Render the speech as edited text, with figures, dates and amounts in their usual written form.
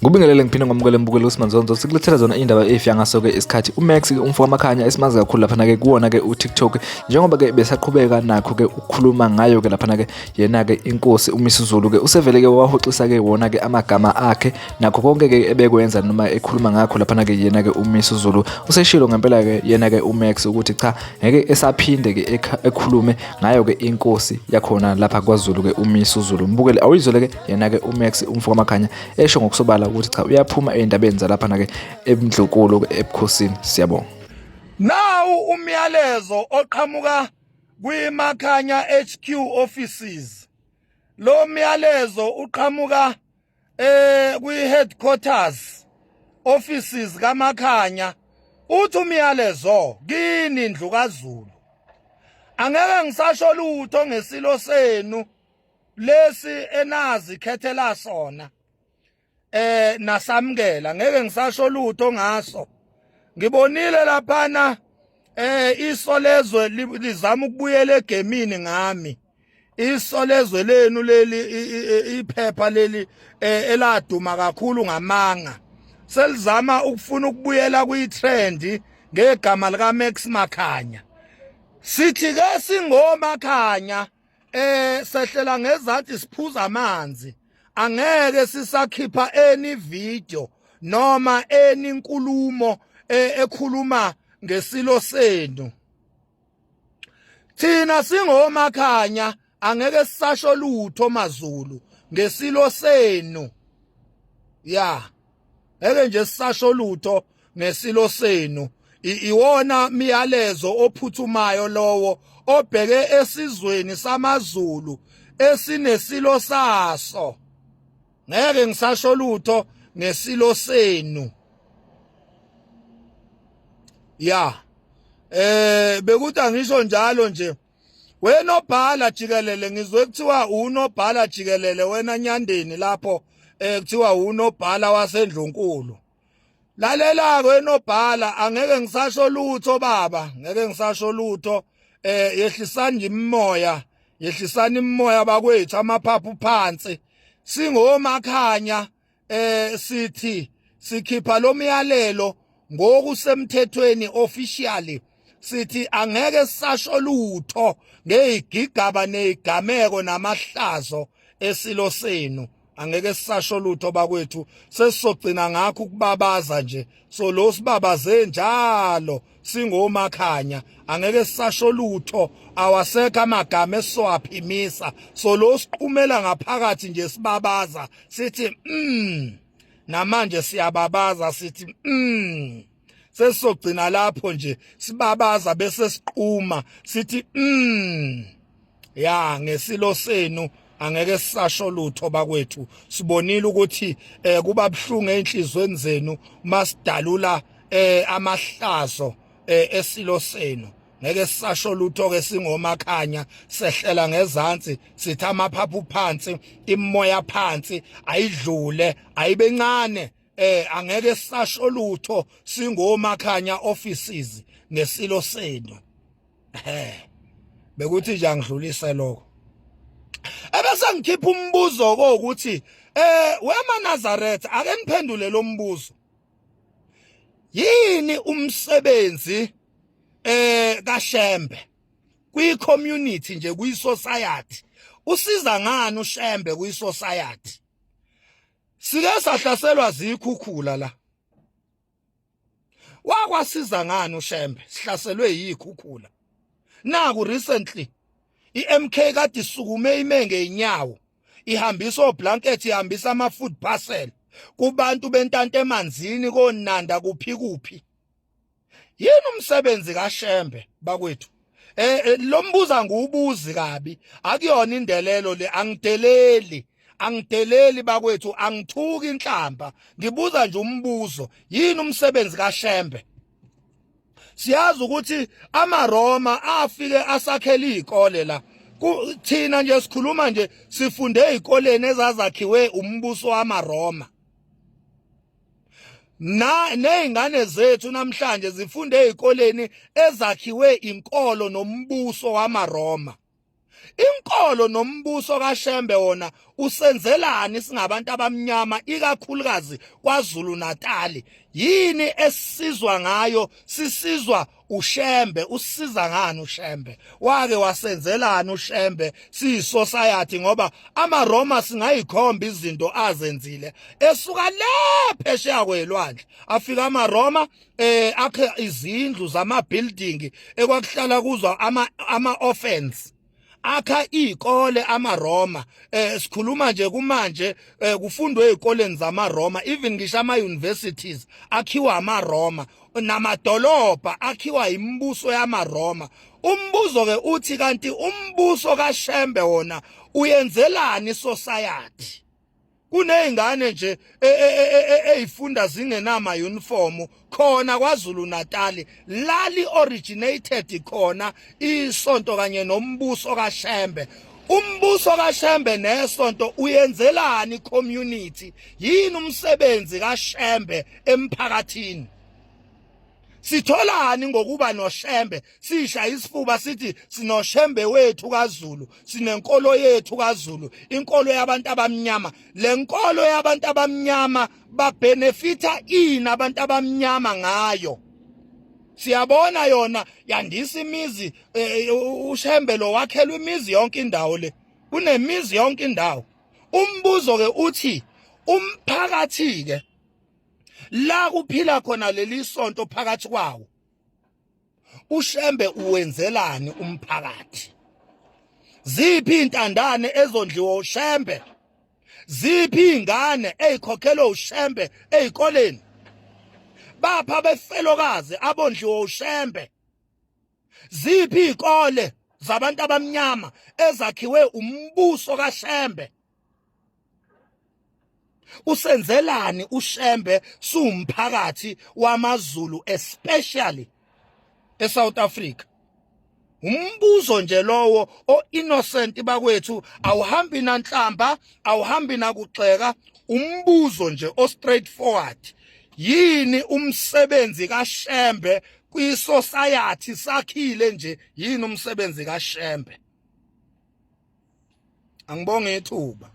Ngubingelele ngiphinde ngomukele mbukelo uSimanzonzo sikulethela zona indaba efika ngaso-ke isikhathi uMax umfo wamakhanya esimazi kakhulu laphana-ke kuwona-ke uTikTok njengoba-ke besaqhubeka nakho-ke ukukhuluma ngayo-ke laphana-ke yena-ke inkosi uMisuzulu-ke usevele-ke wahoxisa-ke wona-ke amagama akhe nakho konke-ke ebekwenza noma ekhuluma ngakho laphana-ke yena-ke uMisuzulu useshilo ngempela-ke yena-ke uMax ukuthi cha ngeke esaphinde-ke ekhulume ngayo-ke inkosi yakhona lapha kwaZulu-ke uMisuzulu. Mbukele awuyizwele-ke yena-ke uMax umfo wamakhanya esho ngokusobala ukuthi cha uyaphuma endabeni zalaphana-ke emdlokolo ebukhosini. Siyabonga. Nawu umyalezo oqhamuka kwiMakhanya HQ offices. Lo myalezo uqhamuka kwi-headquarters offices kaMakhanya. Uthi umyalezo kini ndlu kaZulu. Angeke ngisasho lutho ngesilo senu lesi enazi khethela sona. Nasamkela ngeke ngisasho lutho ngaso. Ngibonile laphana isolezwe lizama ukubuyela egemini ngami. Isolezwe lenu leli iphepha leli eladuma kakhulu ngamanga. Selizama ukufuna ukubuyela kwi-trend ngegama lika Max Makhanya. Sithi ke singoMakhanya sehlela ngezansi siphuza amanzi. Angeke sisakhipha any video noma any nkulumo ekhuluma ngesilo senu. Thina singoMakhanya angeke sisasho lutho maZulu ngesilo senu. Ya. Ngeke nje sisasho lutho ngesilo senu. Iwona miyalezo ophuthumayo lowo obheke esizweni samaZulu esinesilo saso. Ngeke ngisasho lutho ngesilo senu. Ya. Bekuthi angisho njalo nje. Wena obhala jikelele ngizwe kuthiwa unobhala jikelele wena Nyandeni lapho kuthiwa unobhala waseNdlunkulu. Lalela wena obhala angeke ngisasho lutho baba, ngeke ngisasho lutho. Yehlisani imimoya, yehlisani imimoya bakwethu amaphaphu phansi. SingoMakhanya sithi sikhipha lo myalelo ngokusemthethweni officially sithi angeke sisasho lutho ngezigigaba nezigameko namahlazo esilo senu. Angeke sisasho lutho bakwethu sesizogcina ngakho ukubabaza nje. So lo sibabaze njalo singoMakhanya angeke sisasho lutho awasekho amagama esiwaphimisa. So lo siqhumela ngaphakathi nje sibabaza sithi namanje siyababaza sithi sesizogcina lapho nje sibabaza bese siqhuma sithi ya ngesilo senu angeke sisasho lutho bakwethu. Sibonile ukuthi kuba bhlungu enhlizweni zenu masidalula amahlazo esilo senu. Ngeke sisasho lutho ke singoMakhanya sehlela ngezansi sithi amaphaphu phansi imoya phansi ayidlule ayibencane. Angeke sisasho lutho singoMakhanya offices ngesilo senu. Bekuthi nje angidlulise lokho. Ebese ngikhipha umbuzo ukuthi wema Nazareth ake niphendule lo mbuzo. Yini umsebenzi kaShembe kwi-community nje kwi-society? Usiza ngani uShembe kwi-society? Sike sahlaselwa zikhukhula la. Wakwasiza ngani uShembe sihlaselwe yikhukhula? Naku recently iMK kade isukume imenge inyawo ihambisa oblanket ihambisa ama food parcel kubantu bentante emanzini konanda kuphi. Yini umsebenzi kaShembe bakwethu? Lo mbuza ngubuzi kabi akuyona indelelo le angideleli bakwethu angithuki inhlamba ngibuza nje umbuzo. Yini umsebenzi kaShembe? Siyazi ukuthi amaRoma afike asakhela izikole la. Thina nje sikhuluma nje sifunde ezikoleni ezazakhiwe umbuso wamaRoma. Nezingane zethu namhlanje zifunde ezikoleni ezakhiwe inkolo nombuso wamaRoma. Inkolo nombuso kaShembe wona usenzelani singabantu abamnyama ikakhulukazi kwaZulu Natal? Yini esizwa ngayo? Sisizwa uShembe. Usisiza ngani uShembe? Wake wasenzelani uShembe siyisociety? Ngoba amaRoma singayikhomba izinto azenzile esuka phesheya kwelwandle. Afika amaRoma akhe izindlu zama building ekwakuhlala kuzo ama-offense. Akha izikole amaRoma. Sikhuluma nje kumanje kufundwe ezikoleni zamaRoma, even ngisho ama-universities akhiwa amaRoma, namadolobha akhiwa imibuso yamaRoma. Umbuzo ke uthi kanti umbuso kaShembe wona uyenzelani society? Kunezingane nje ezifunda zingenama uniform khona kwaZulu Natal, lali originated khona isonto kanye nombuso kaShembe. Umbuso kaShembe nesonto uyenzelani community? Yini umsebenzi kaShembe emphakathini? Sitholani ngokuba noShembe? Sisha isifuba sithi sinoShembe wethu kaZulu, sinenkolo yethu kaZulu, inkolo yabantu abamnyama. Le nkolo yabantu abamnyama babenefita ini abantu abamnyama ngayo? Siyabona yona yandisa imizi. uShembe lo wakhelwa imizi yonke indawo le, kunemizi yonke indawo. Umbuzo ke uthi umphakathi ke la kuphila khona leli sonto phakathi kwawo, uShembe uwenzelani umphakathi? Ziphi intandane ezondliwa uShembe? Ziphi ingane ezikhokhelwa uShembe ezikoleni? Bapha befelokazi abondliwa uShembe? Ziphi izikole zabantu abamnyama ezakhiwe umbuso kaShembe? Usenzelani uShembe sumphakathi wamaZulu, especially eSouth Africa? Umbuzo nje lowo o-innocent bakwethu, awuhambi nanhlamba, awuhambi nakuxeka. Umbuzo nje o-straightforward. Yini umsebenzi kaShembe kwi-society sakhile nje? Yini umsebenzi kaShembe? Angibonge ithuba.